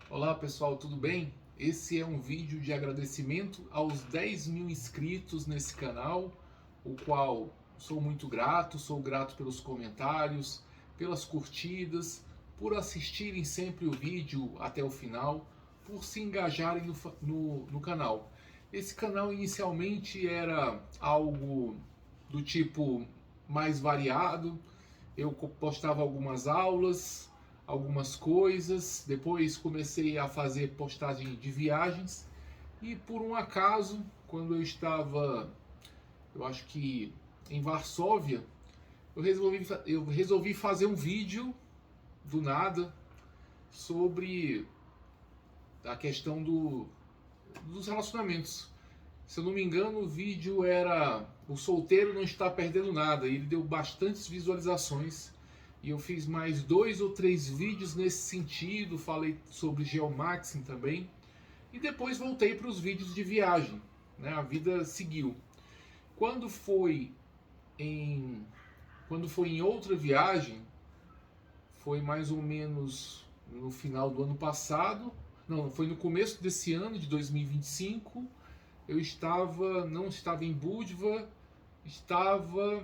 Olá pessoal, tudo bem? Esse é um vídeo de agradecimento aos 10 mil inscritos nesse canal, o qual sou muito grato, sou grato pelos comentários, pelas curtidas, por assistirem sempre o vídeo até o final, por se engajarem no canal. Esse canal inicialmente era algo do tipo mais variado, eu postava algumas aulas, algumas coisas, depois comecei a fazer postagem de viagens e por um acaso, quando eu acho que em Varsóvia, eu resolvi fazer um vídeo do nada sobre a questão dos relacionamentos. Se eu não me engano, o vídeo era "O solteiro não está perdendo nada", e ele deu bastantes visualizações. E eu fiz mais 2 ou 3 vídeos nesse sentido, falei sobre geomaxing também. E depois voltei para os vídeos de viagem, né? A vida seguiu. Quando foi em quando foi em outra viagem, foi mais ou menos no final do ano passado, não, foi no começo desse ano de 2025. Não estava em Budva, estava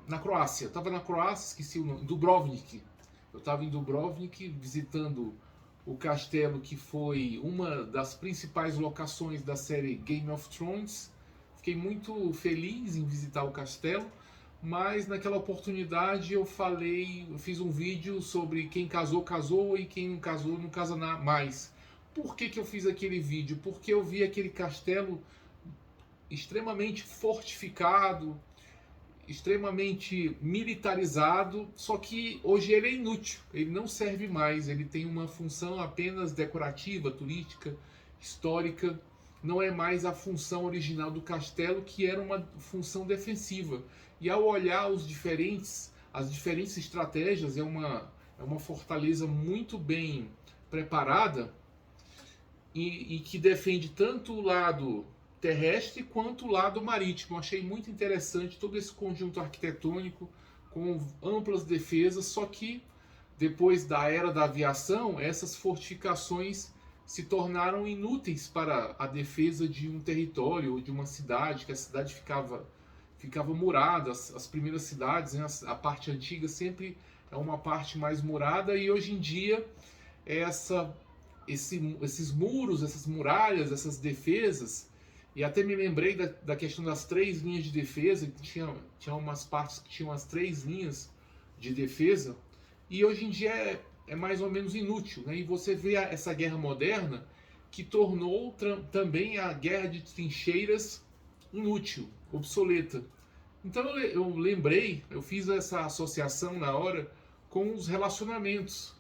na Croácia. Eu estava na Croácia, esqueci o nome, Dubrovnik. Eu estava em Dubrovnik visitando o castelo que foi uma das principais locações da série Game of Thrones. Fiquei muito feliz em visitar o castelo, mas naquela oportunidade eu fiz um vídeo sobre quem casou, casou, e quem não casou, não casa mais. Por que eu fiz aquele vídeo? Porque eu vi aquele castelo extremamente fortificado, extremamente militarizado, só que hoje ele é inútil, ele não serve mais, ele tem uma função apenas decorativa, turística, histórica, não é mais a função original do castelo, que era uma função defensiva. E ao olhar as diferentes estratégias, é uma fortaleza muito bem preparada e que defende tanto o lado terrestre quanto o lado marítimo. Eu achei muito interessante todo esse conjunto arquitetônico com amplas defesas, só que depois da era da aviação, essas fortificações se tornaram inúteis para a defesa de um território ou de uma cidade, que a cidade ficava murada. As primeiras cidades, né, a parte antiga sempre é uma parte mais murada, e hoje em dia essa esses muros, essas muralhas, essas defesas, e até me lembrei da questão das 3 linhas de defesa, que tinha umas partes que tinham as 3 linhas de defesa, e hoje em dia é mais ou menos inútil, né? E você vê essa guerra moderna que tornou também a guerra de trincheiras inútil, obsoleta. Então eu lembrei, eu fiz essa associação na hora com os relacionamentos,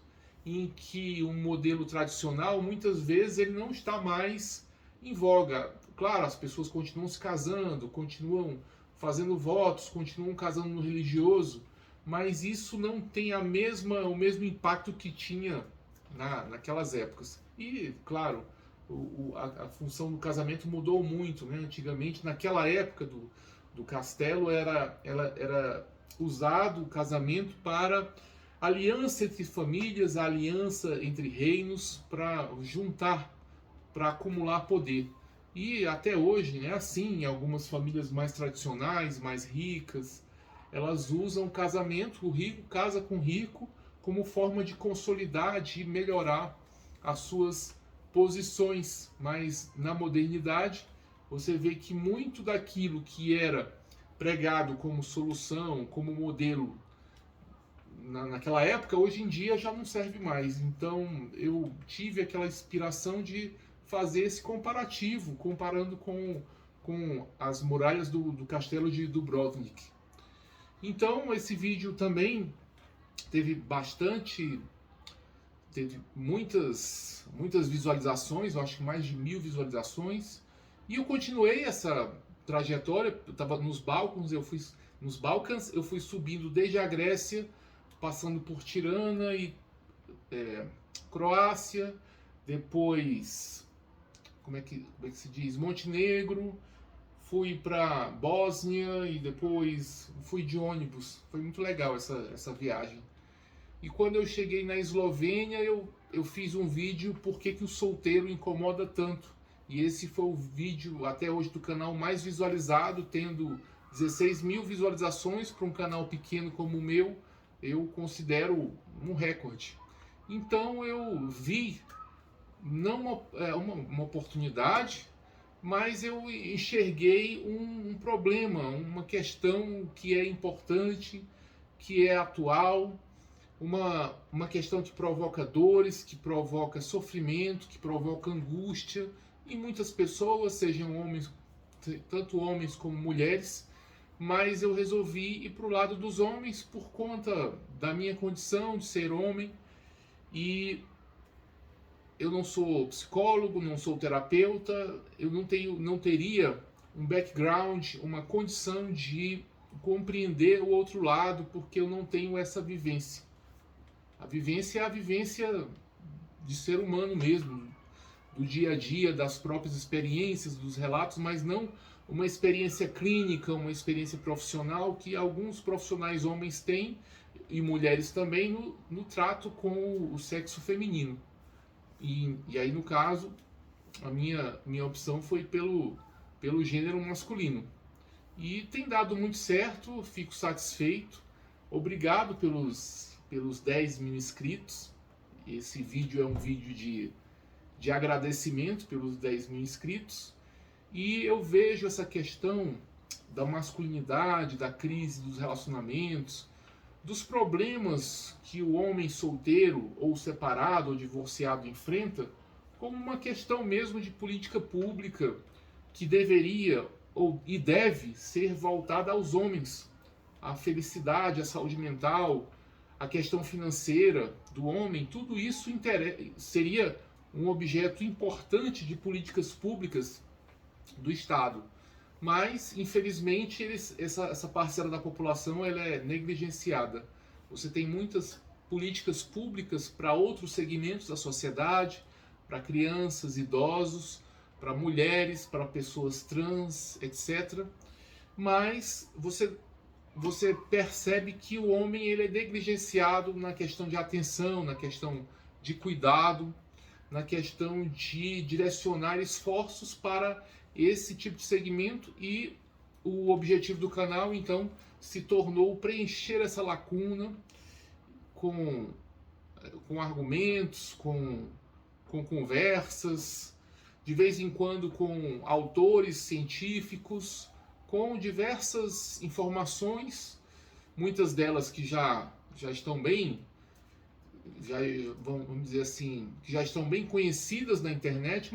em que um modelo tradicional muitas vezes ele não está mais em voga. Claro, as pessoas continuam se casando, continuam fazendo votos, continuam casando no religioso, mas isso não tem o mesmo impacto que tinha naquelas épocas. E, claro, a função do casamento mudou muito, né? Antigamente, naquela época do castelo, era usado o casamento para aliança entre famílias, a aliança entre reinos, para juntar, para acumular poder. E até hoje é assim, em algumas famílias mais tradicionais, mais ricas, elas usam o casamento, o rico casa com o rico, como forma de consolidar, de melhorar as suas posições. Mas na modernidade, você vê que muito daquilo que era pregado como solução, como modelo naquela época, hoje em dia já não serve mais. Então eu tive aquela inspiração de fazer esse comparativo, comparando com as muralhas do castelo de Dubrovnik. Então esse vídeo também teve muitas visualizações, eu acho que mais de 1.000 visualizações. E eu continuei essa trajetória. Eu estava nos Balcãs, eu fui subindo desde a Grécia, passando por Tirana e Croácia, depois, como é que se diz, Montenegro, fui para Bósnia e depois fui de ônibus. Foi muito legal essa viagem. E quando eu cheguei na Eslovênia, eu fiz um vídeo por que o solteiro incomoda tanto. E esse foi o vídeo até hoje do canal mais visualizado, tendo 16 mil visualizações para um canal pequeno como o meu. Eu considero um recorde. Então eu vi não uma oportunidade, mas eu enxerguei um problema, uma questão que é importante, que é atual, uma questão que provoca dores, que provoca sofrimento, que provoca angústia em muitas pessoas, sejam homens, tanto homens como mulheres, mas eu resolvi ir para o lado dos homens por conta da minha condição de ser homem. E eu não sou psicólogo, não sou terapeuta, eu não teria um background, uma condição de compreender o outro lado, porque eu não tenho essa vivência. A vivência é a vivência de ser humano mesmo, do dia a dia, das próprias experiências, dos relatos, mas não uma experiência clínica, uma experiência profissional que alguns profissionais homens têm, e mulheres também, no trato com o sexo feminino. E aí, no caso, a minha opção foi pelo gênero masculino. E tem dado muito certo, fico satisfeito. Obrigado pelos 10 mil inscritos. Esse vídeo é um vídeo de agradecimento pelos 10 mil inscritos. E eu vejo essa questão da masculinidade, da crise dos relacionamentos, dos problemas que o homem solteiro, ou separado, ou divorciado enfrenta, como uma questão mesmo de política pública que deveria e deve ser voltada aos homens. A felicidade, a saúde mental, a questão financeira do homem, tudo isso seria um objeto importante de políticas públicas do Estado. Mas, infelizmente, essa parcela da população ela é negligenciada. Você tem muitas políticas públicas para outros segmentos da sociedade, para crianças, idosos, para mulheres, para pessoas trans, etc. Mas você percebe que o homem ele é negligenciado na questão de atenção, na questão de cuidado, na questão de direcionar esforços para esse tipo de segmento, e o objetivo do canal então se tornou preencher essa lacuna com argumentos, com conversas, de vez em quando com autores científicos, com diversas informações, muitas delas que já estão bem, vamos dizer assim, que já estão bem conhecidas na internet,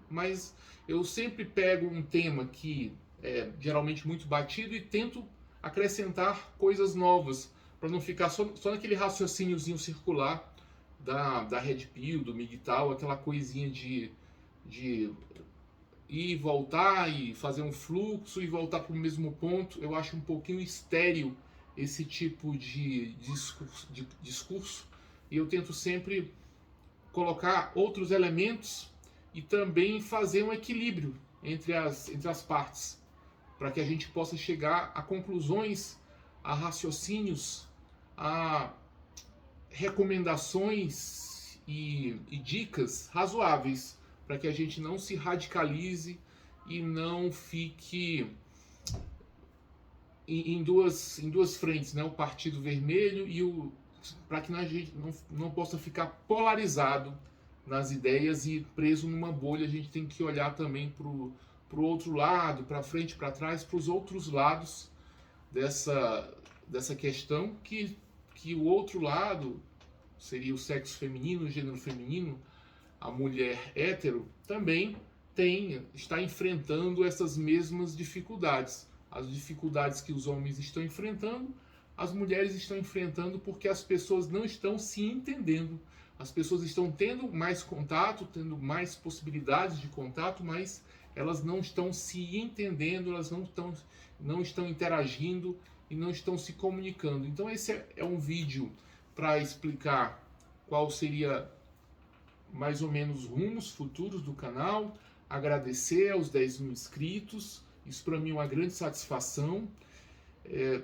mas eu sempre pego um tema que é geralmente muito batido e tento acrescentar coisas novas, para não ficar só naquele raciocíniozinho circular da Red Pill, do MGTOW, aquela coisinha de ir e voltar e fazer um fluxo e voltar para o mesmo ponto. Eu acho um pouquinho estéril esse tipo de discurso, e eu tento sempre colocar outros elementos e também fazer um equilíbrio entre as partes, para que a gente possa chegar a conclusões, a raciocínios, a recomendações e dicas razoáveis, para que a gente não se radicalize e não fique em duas frentes, né? O Partido Vermelho e para que a gente não possa ficar polarizado nas ideias e preso numa bolha. A gente tem que olhar também para o outro lado, para frente, para trás, para os outros lados dessa questão, que o outro lado seria o sexo feminino, o gênero feminino, a mulher hétero, também está enfrentando essas mesmas dificuldades. As dificuldades que os homens estão enfrentando, as mulheres estão enfrentando, porque as pessoas não estão se entendendo. As pessoas estão tendo mais contato, tendo mais possibilidades de contato, mas elas não estão se entendendo, elas não estão interagindo e não estão se comunicando. Então esse é um vídeo para explicar qual seria mais ou menos os rumos futuros do canal, agradecer aos 10 mil inscritos, isso para mim é uma grande satisfação.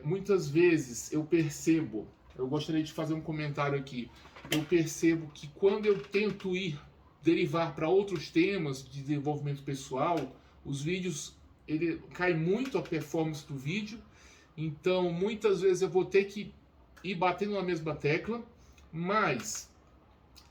Muitas vezes eu percebo eu gostaria de fazer um comentário aqui. Eu percebo que quando eu tento derivar para outros temas de desenvolvimento pessoal, os vídeos, ele cai muito a performance do vídeo. Então, muitas vezes eu vou ter que ir batendo na mesma tecla, mas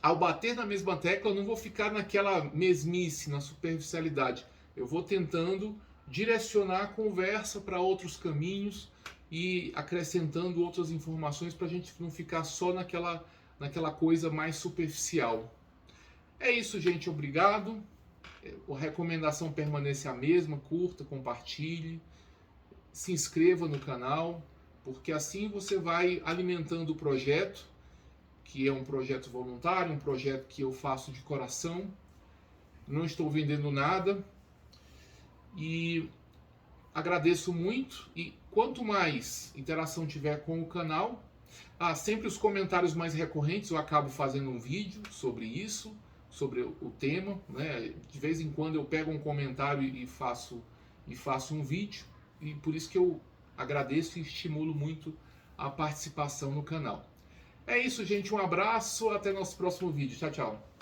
ao bater na mesma tecla, eu não vou ficar naquela mesmice, na superficialidade. Eu vou tentando direcionar a conversa para outros caminhos e acrescentando outras informações para a gente não ficar só naquela coisa mais superficial. É isso, gente. Obrigado. A recomendação permanece a mesma. Curta, compartilhe, se inscreva no canal, porque assim você vai alimentando o projeto, que é um projeto voluntário, um projeto que eu faço de coração. Não estou vendendo nada. E agradeço muito. E quanto mais interação tiver com o canal, sempre os comentários mais recorrentes, eu acabo fazendo um vídeo sobre isso, sobre o tema, né? De vez em quando eu pego um comentário e faço um vídeo, e por isso que eu agradeço e estimulo muito a participação no canal. É isso, gente. Um abraço. Até nosso próximo vídeo. Tchau, tchau.